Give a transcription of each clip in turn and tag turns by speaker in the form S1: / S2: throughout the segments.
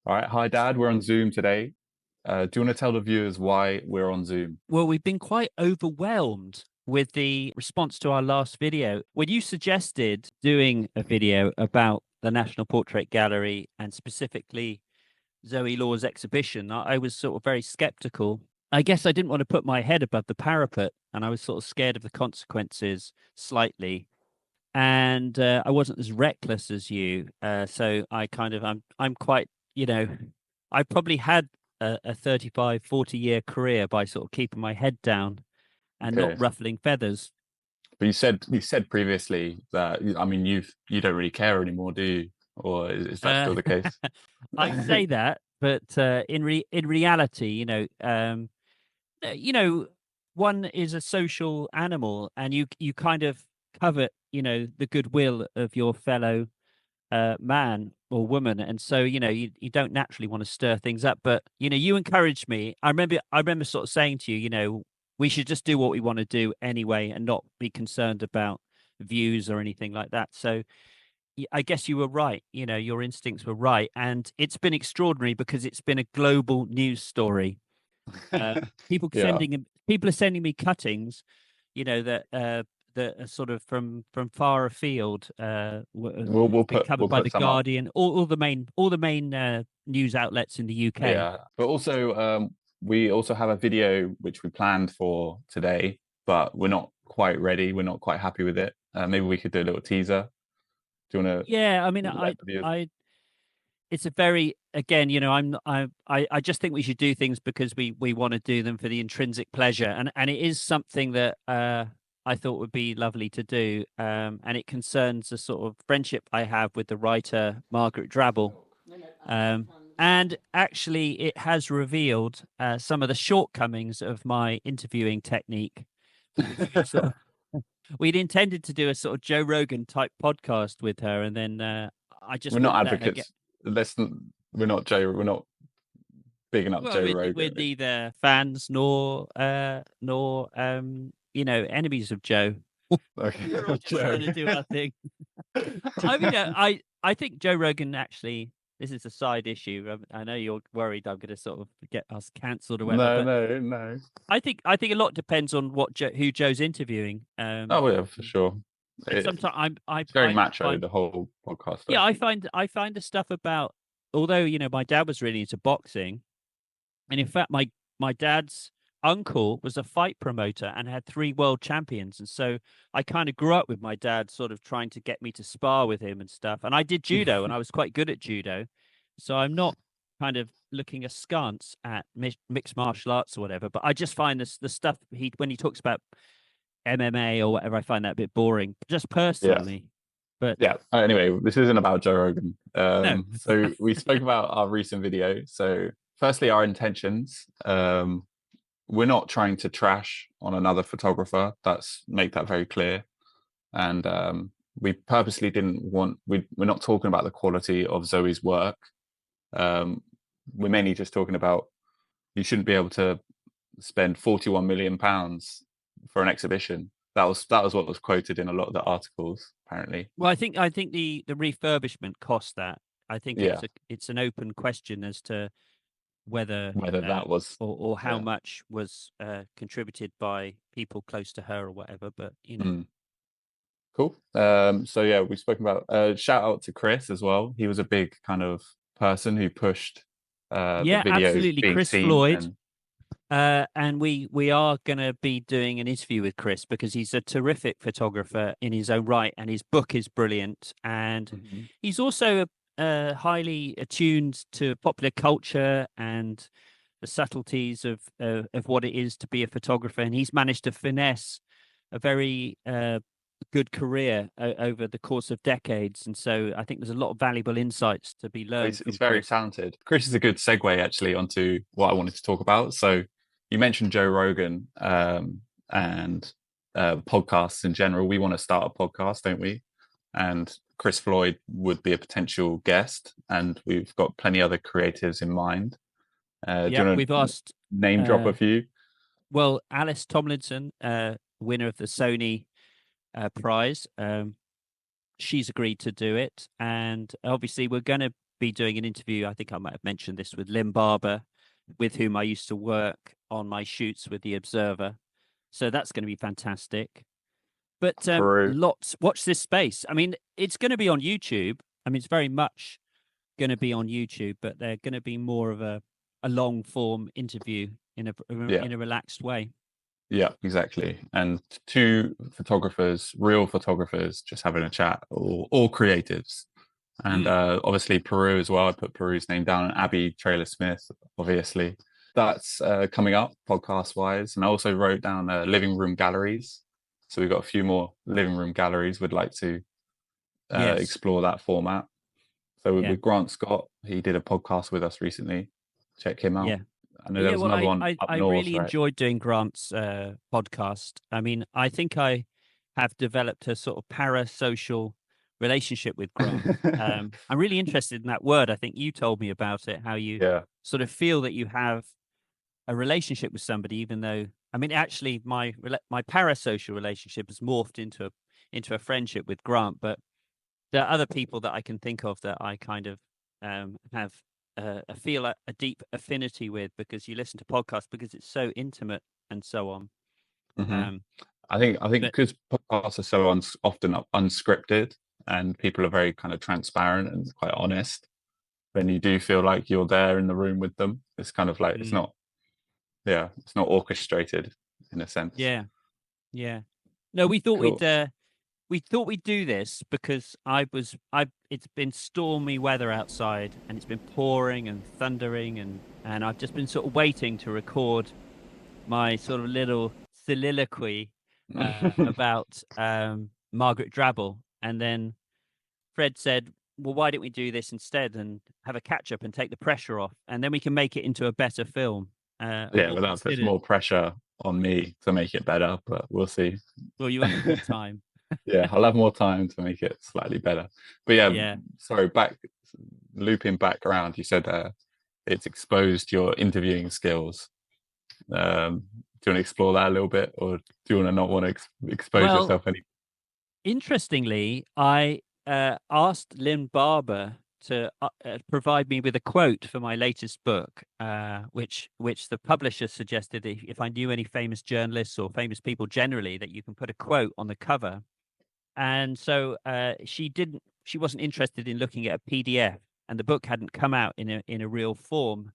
S1: All right. Hi, Dad. We're on Zoom today. Do you want to tell the viewers why we're on Zoom?
S2: Well, we've been quite overwhelmed with the response to our last video. When you suggested doing a video about the National Portrait Gallery and specifically Zoe Law's exhibition, I was sort of very skeptical. I guess I didn't want to put my head above the parapet, and I was sort of scared of the consequences slightly. And I wasn't as reckless as you, so I'm quite, you know, I probably had a 35, 40 year career by sort of keeping my head down and not
S1: Okay.
S2: ruffling feathers.
S1: But you said previously that you don't really care anymore, do you? Or is that
S2: Uh,
S1: still the case?
S2: I say that, but in reality, you know, one is a social animal, and you kind of covet, the goodwill of your fellow man or woman, and so you don't naturally want to stir things up. But you encouraged me. I remember sort of saying to you, we should just do what we want to do anyway, and not be concerned about views or anything like that. So I guess you were right. Your instincts were right, and it's been extraordinary because it's been a global news story. Uh,
S1: Yeah.
S2: people are sending me cuttings, that are sort of from far afield.
S1: We'll
S2: Been
S1: put
S2: covered
S1: we'll
S2: by
S1: put
S2: the
S1: some up.
S2: Guardian, all the main news outlets in the UK.
S1: Yeah. But also we also have a video which we planned for today, but we're not quite ready. We're not quite happy with it. Maybe we could do a little teaser. Do you want to
S2: Yeah, I mean,
S1: let the viewers?
S2: it's a very again, I just think we should do things because we want to do them for the intrinsic pleasure, and it is something that I thought would be lovely to do, and it concerns a sort of friendship I have with the writer Margaret Drabble, um, and actually it has revealed some of the shortcomings of my interviewing technique. Sort of, we'd intended to do a sort of Joe Rogan type podcast with her, and then I
S1: We're
S2: just
S1: not
S2: wouldn't let her get.
S1: advocates. We're not Joe. We're not bigging up
S2: Well,
S1: Joe
S2: we're
S1: Rogan.
S2: neither fans nor enemies of Joe. We're all
S1: Okay,
S2: just
S1: Joe.
S2: trying to do our thing. I mean, I think Joe Rogan actually. This is a side issue. I know you're worried I'm going to sort of get us cancelled or whatever,
S1: No,
S2: but
S1: no, no.
S2: I think a lot depends on who Joe's interviewing.
S1: Oh yeah, for sure.
S2: And
S1: It,
S2: sometimes
S1: it's very
S2: I
S1: macho,
S2: find
S1: the whole podcast
S2: yeah,
S1: stuff.
S2: I find the stuff about, although my dad was really into boxing. And in fact, my dad's uncle was a fight promoter and had three world champions. And so I kind of grew up with my dad sort of trying to get me to spar with him and stuff. And I did judo and I was quite good at judo. So I'm not kind of looking askance at mixed martial arts or whatever. But I just find this the stuff when he talks about MMA or whatever, I find that a bit boring, just
S1: Yeah.
S2: personally. But
S1: Yeah. Anyway, this isn't about Joe Rogan.
S2: no.
S1: So we spoke about our recent video. So firstly, our intentions. We're not trying to trash on another photographer. That's make that very clear. And we purposely didn't want. We're not talking about the quality of Zoe's work. We're mainly just talking about you shouldn't be able to spend 41 million pounds for an exhibition. That was what was quoted in a lot of the articles, apparently.
S2: Well, I think the refurbishment cost that. I think
S1: Yeah,
S2: it's an open question as to whether
S1: whether that was,
S2: or how
S1: yeah.
S2: much was contributed by people close to her or whatever. But
S1: Mm, cool. So yeah, we've spoken about shout out to Chris as well. He was a big kind of person who pushed the
S2: yeah,
S1: videos
S2: absolutely,
S1: being
S2: Chris
S1: seen
S2: Floyd.
S1: and
S2: And we are going to be doing an interview with Chris because he's a terrific photographer in his own right, and his book is brilliant. And
S1: Mhm.
S2: he's also highly attuned to popular culture and the subtleties of what it is to be a photographer. And he's managed to finesse a very good career over the course of decades. And so I think there's a lot of valuable insights to be learned
S1: He's
S2: from
S1: very
S2: Chris.
S1: talented. Chris is a good segue actually onto what I wanted to talk about. So you mentioned Joe Rogan and podcasts in general. We want to start a podcast, don't we? And Chris Floyd would be a potential guest, and we've got plenty other creatives in mind. Do
S2: Yeah,
S1: you want
S2: we've
S1: to
S2: asked.
S1: name drop
S2: Uh,
S1: a few?
S2: Well, Alice Tomlinson, winner of the Sony prize, she's agreed to do it, and obviously we're going to be doing an interview. I think I might have mentioned this with Lynn Barber, with whom I used to work on my shoots with the Observer. So that's going to be fantastic. But
S1: Peru.
S2: lots, watch this space. I mean, it's going to be on YouTube. I mean, it's very much going to be on YouTube, but they're going to be more of a long form interview in
S1: Yeah.
S2: a relaxed way.
S1: Yeah, exactly. And two photographers, real photographers, just having a chat, all creatives. And obviously Peru as well. I put Peru's name down, and Abby Trailer Smith, obviously. That's coming up podcast wise. And I also wrote down living room galleries. So we've got a few more living room galleries we'd like to
S2: Yes.
S1: explore that format. So
S2: Yeah.
S1: with Grant Scott, he did a podcast with us recently. Check him out.
S2: Yeah.
S1: I know there was
S2: Well,
S1: another one up
S2: I
S1: north,
S2: really
S1: right?
S2: enjoyed doing Grant's podcast. I mean, I think I have developed a sort of parasocial relationship with Grant. I'm really interested in that word. I think you told me about it, how you
S1: Yeah.
S2: sort of feel that you have a relationship with somebody, even though, I mean, actually, my parasocial relationship has morphed into a friendship with Grant. But there are other people that I can think of that I kind of have I feel a deep affinity with, because you listen to podcasts because it's so intimate and so on.
S1: hmm
S2: Um,
S1: I think
S2: but
S1: because podcasts are so often unscripted and people are very kind of transparent and quite honest, then you do feel like you're there in the room with them. It's kind of like
S2: mm,
S1: it's not orchestrated in a sense.
S2: yeah, yeah. No, we thought
S1: Cool.
S2: we'd do this because it's been stormy weather outside, and it's been pouring and thundering, and I've just been sort of waiting to record my sort of little soliloquy about Margaret Drabble. And then Fred said, well, why don't we do this instead and have a catch up and take the pressure off, and then we can make it into a better film.
S1: Yeah,
S2: Or
S1: but that puts
S2: consider.
S1: more pressure on me to make it better, but we'll see.
S2: Well, you won't have more time.
S1: Yeah, I'll have more time to make it slightly better. But yeah,
S2: Yeah.
S1: sorry, looping back around, you said it's exposed your interviewing skills. Do you want to explore that a little bit, or do you want to not want to expose
S2: Well,
S1: yourself any?
S2: interestingly, I asked Lynn Barber to provide me with a quote for my latest book, which the publisher suggested, if I knew any famous journalists or famous people generally, that you can put a quote on the cover. And so she wasn't interested in looking at a PDF, and the book hadn't come out in a real form.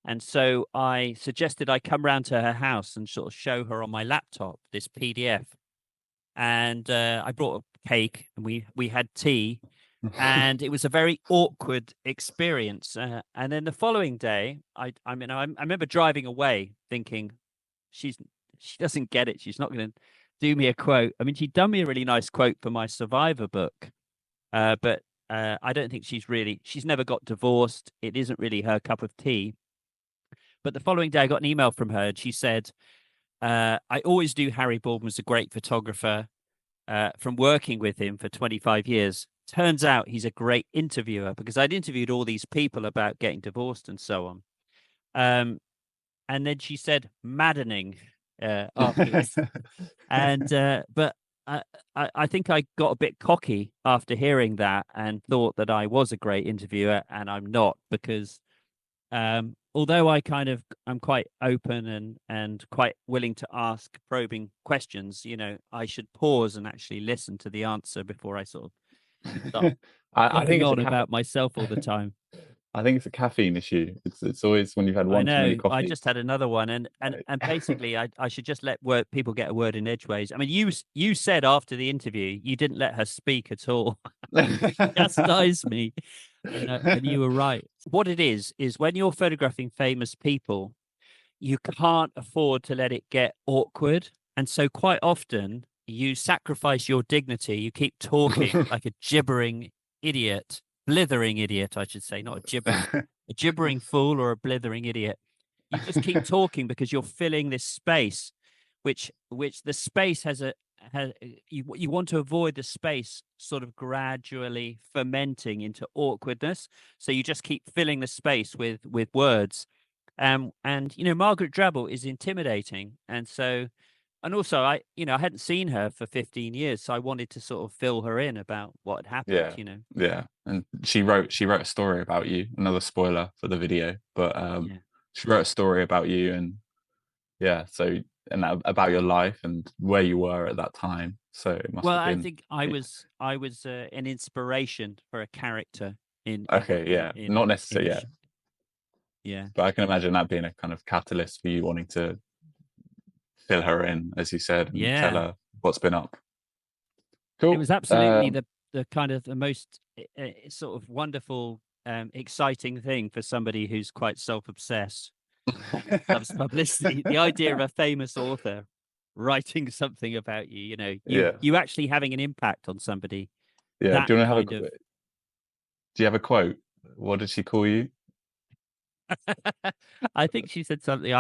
S2: And so I suggested I come round to her house and sort of show her on my laptop this PDF. And I brought a cake, and we had tea, and it was a very awkward experience. And then the following day, I mean, I remember driving away thinking, she doesn't get it. She's not going to do me a quote. I mean, she'd done me a really nice quote for my Survivor book, but I don't think she's never got divorced. It isn't really her cup of tea. But the following day, I got an email from her, and she said, I always knew Harry Borden was a great photographer from working with him for 25 years. Turns out he's a great interviewer, because I'd interviewed all these people about getting divorced and so on. And then she said, maddening afterwards. And but I think I got a bit cocky after hearing that and thought that I was a great interviewer, and I'm not, because although I'm quite open and quite willing to ask probing questions, I should pause and actually listen to the answer before I sort of start
S1: I think
S2: going
S1: it's a
S2: on about myself all the time.
S1: I think it's a caffeine issue. It's always when you've had
S2: I
S1: one too many
S2: know. I
S1: coffees.
S2: just had another one, and basically, I should just let people get a word in edgeways. I mean, you said after the interview you didn't let her speak at all. Chastised me, and you were right. What it is when you're photographing famous people, you can't afford to let it get awkward, and so quite often you sacrifice your dignity. You keep talking like a gibbering idiot, blithering idiot, I should say, not a gibbering fool or a blithering idiot. You just keep talking because you're filling this space, which the space you want to avoid the space sort of gradually fermenting into awkwardness. So you just keep filling the space with words. And Margaret Drabble is intimidating, and so And also, I hadn't seen her for 15 years, so I wanted to sort of fill her in about what had happened.
S1: Yeah, yeah. And she wrote a story about you. Another spoiler for the video, but
S2: Yeah.
S1: she wrote a story about you, and yeah, so and about your life and where you were at that time. So it must
S2: Well,
S1: have
S2: I
S1: been,
S2: think I was an inspiration for a character in in
S1: okay,
S2: in
S1: yeah,
S2: in
S1: not
S2: in
S1: necessarily,
S2: a
S1: yeah,
S2: yeah.
S1: but I can imagine that being a kind of catalyst for you wanting to fill her in, as you said, and tell
S2: Yeah.
S1: her what's been up.
S2: It
S1: Cool.
S2: was absolutely the kind of the most sort of wonderful, exciting thing for somebody who's quite self-obsessed, loves publicity. The idea of a famous author writing something about you, you
S1: Yeah,
S2: you actually having an impact on somebody,
S1: yeah.
S2: that
S1: Do you want to
S2: kind of.
S1: do you have a quote? What did she call you?
S2: I think she said something.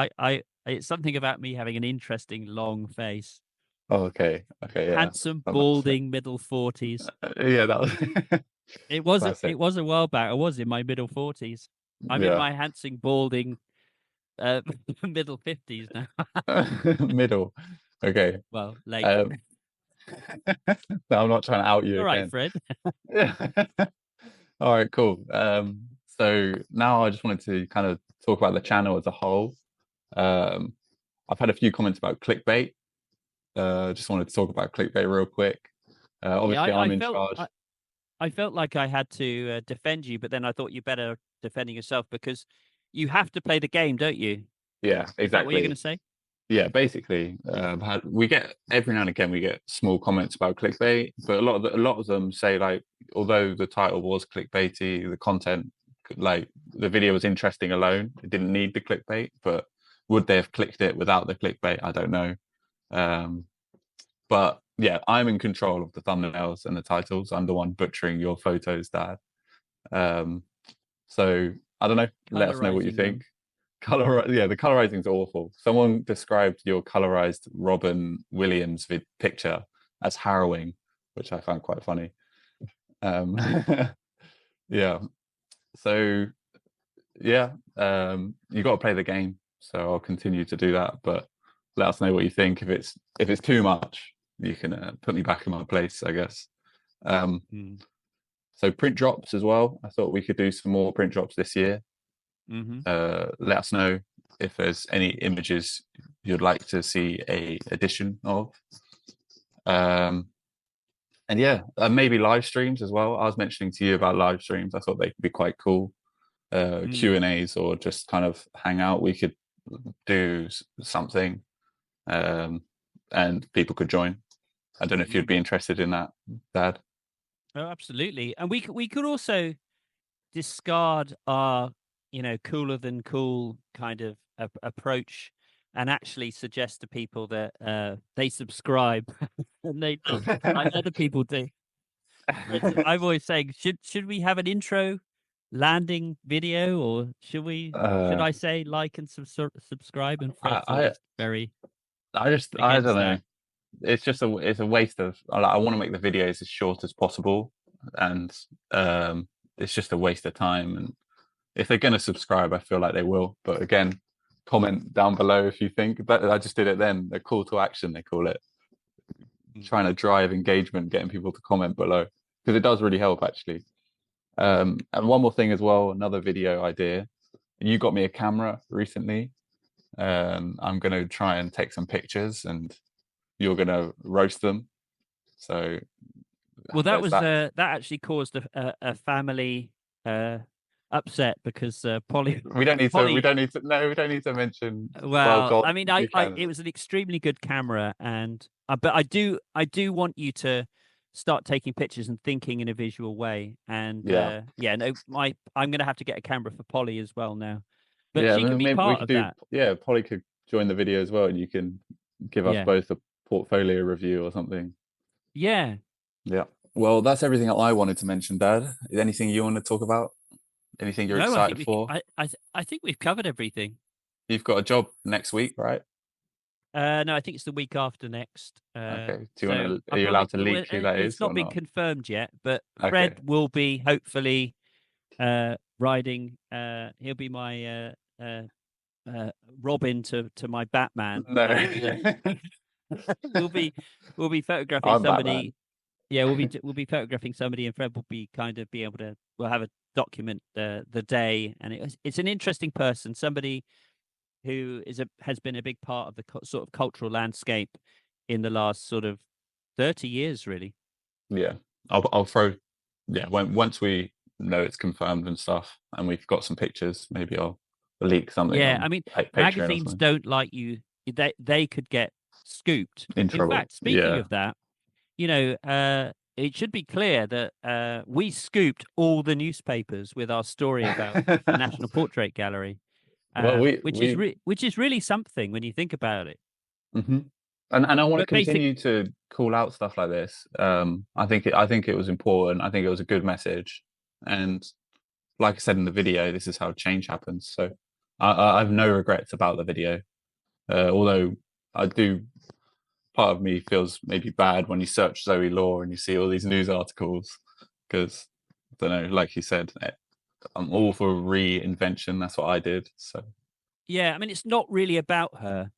S2: It's something about me having an interesting long face,
S1: Oh, okay, okay, yeah.
S2: handsome,
S1: That makes sense.
S2: balding, middle 40s.
S1: Yeah, that was
S2: It was
S1: classic.
S2: it was a while back. I was in my middle 40s. I'm in
S1: Yeah.
S2: my handsome, balding, uh, middle 50s now.
S1: Middle. Okay.
S2: Well, late.
S1: Um, no, I'm not trying to out you
S2: All right,
S1: again.
S2: Fred.
S1: Yeah. All right, cool. So now I just wanted to kind of talk about the channel as a whole. Um, I've had a few comments about clickbait. Just wanted to talk about clickbait real quick.
S2: Yeah,
S1: Obviously,
S2: I
S1: I'm in
S2: felt
S1: charge.
S2: I felt like I had to defend you, but then I thought you better defending yourself because you have to play the game, don't you?
S1: Yeah,
S2: Is that what you're going
S1: exactly.
S2: to say?
S1: Yeah, basically, we get every now and again we get small comments about clickbait, but a lot of them say like, although the title was clickbaity, the content, like the video was interesting alone, it didn't need the clickbait. But would they have clicked it without the clickbait? I don't know. Um, but yeah, I'm in control of the thumbnails and the titles. I'm the one butchering your photos, Dad. Um, so I don't know. Let us know what you
S2: Colorizing
S1: think.
S2: them.
S1: Yeah, the colorizing's awful. Someone described your colorized Robin Williams picture as harrowing, which I found quite funny. Um, yeah. So yeah, you got to play the game. So I'll continue to do that, but let us know what you think. If it's too much, you can put me back in my place, I guess. Um,
S2: Mm.
S1: so print drops as well. I thought we could do some more print drops this year.
S2: Hmm.
S1: Let us know if there's any images you'd like to see a edition of. Um, and yeah, maybe live streams as well. I was mentioning to you about live streams. I thought they could be quite cool.
S2: Mm.
S1: Q&As or just kind of hang out. We could do something, um, and people could join. I don't know if you'd
S2: Mm.
S1: be interested in that, Dad.
S2: Oh, absolutely. And we could also discard our, cooler than cool kind of approach and actually suggest to people that they subscribe and they like other people do. I'm always saying, should we have an intro landing video, or should
S1: uh,
S2: I say like and subscribe? And Fred thought
S1: I,
S2: he's very
S1: I
S2: against
S1: don't know.
S2: that.
S1: It's a waste of. I want to make the videos as short as possible, and um, it's just a waste of time. And if they're going to subscribe, I feel like they will. But again, comment down below if you think. But I just did it then. A call to action, they call it,
S2: Mm.
S1: trying to drive engagement, getting people to comment below because it does really help actually. And one more thing as well, another video idea. You got me a camera recently. I'm going to try and take some pictures, and you're going to roast them. So
S2: Well,
S1: there's that.
S2: that actually caused a family uh, upset because Polly
S1: We don't need to. We
S2: Polly.
S1: don't need to. No, we don't need to mention. Well,
S2: Well,
S1: God,
S2: I mean,
S1: you can.
S2: it was an extremely good camera, and but I do want you to start taking pictures and thinking in a visual way. And
S1: Yeah,
S2: yeah, no, I'm going to have to get a camera for Polly as well now, but
S1: yeah.
S2: she can be
S1: Maybe we
S2: part
S1: could
S2: of
S1: do.
S2: that.
S1: Yeah, Polly could join the video as well, and you can give us
S2: Yeah,
S1: both a portfolio review or something.
S2: yeah.
S1: Yeah. Well, that's everything that I wanted to mention, Dad. Is anything you want to talk about? Anything you're
S2: No, I think
S1: excited for?
S2: I think we've covered everything.
S1: You've got a job next week, right?
S2: No, I think it's the week after next.
S1: Okay. Do you want
S2: So
S1: to? Are
S2: I
S1: you allowed
S2: probably
S1: to leak who that
S2: it's
S1: is
S2: not
S1: or
S2: been
S1: not?
S2: confirmed yet, but
S1: Okay.
S2: Fred will be hopefully riding. He'll be my Robin to my Batman,
S1: No.
S2: and we'll be we'll be photographing
S1: I'm Batman.
S2: somebody. Yeah, we'll be photographing somebody, and Fred will be kind of be able to. We'll have a document the day, and it's an interesting person, somebody who has been a big part of the sort of cultural landscape in the last sort of 30 years, really.
S1: Yeah, I'll throw. Yeah, once we know it's confirmed and stuff, and we've got some pictures, maybe I'll leak something
S2: Yeah, I
S1: on
S2: mean,
S1: Patreon or
S2: magazines
S1: something.
S2: don't like you. They could get scooped.
S1: In
S2: In
S1: trouble.
S2: fact, speaking
S1: Yeah.
S2: of that, it should be clear that we scooped all the newspapers with our story about the National Portrait Gallery,
S1: Well, we
S2: which is really something when you think about it.
S1: hmm and I want to
S2: But basic,
S1: continue to call out stuff like this. I think it was important. I think it was a good message, and like I said in the video, this is how change happens. So I have no regrets about the video, although I do. Part of me feels maybe bad when you search Zoe Law and you see all these news articles because I don't know, like you said, I'm all for reinvention. That's what I did. So
S2: yeah. I mean, it's not really about her.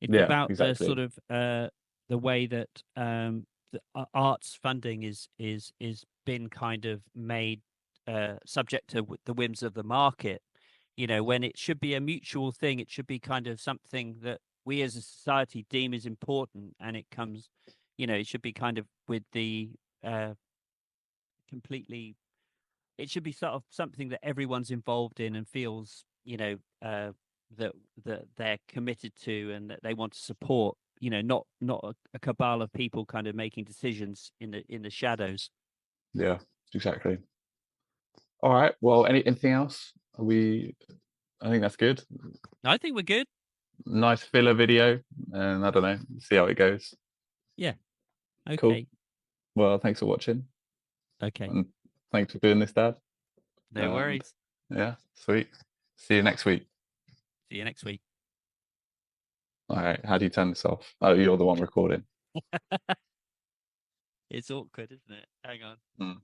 S2: It's
S1: yeah,
S2: about the sort
S1: exactly.
S2: of the way that the arts funding is been kind of made subject to the whims of the market. When it should be a mutual thing, it should be kind of something that we as a society deem is important, and it comes, it should be kind of with the uh, completely. It should be sort of something that everyone's involved in and feels, that they're committed to and that they want to support. Not a cabal of people kind of making decisions in the shadows.
S1: Yeah, exactly. All right. Well, anything else? I think that's good.
S2: I think we're good.
S1: Nice filler video, and I don't know. See how it goes.
S2: Yeah.
S1: Cool.
S2: Okay.
S1: Well, thanks for watching,
S2: Okay.
S1: and thanks for doing this, Dad.
S2: No
S1: And
S2: worries.
S1: yeah, sweet. See you next week.
S2: See you next week.
S1: All right. How do you turn this off? Oh, you're the one recording.
S2: It's awkward, isn't it? Hang on.
S1: Mm.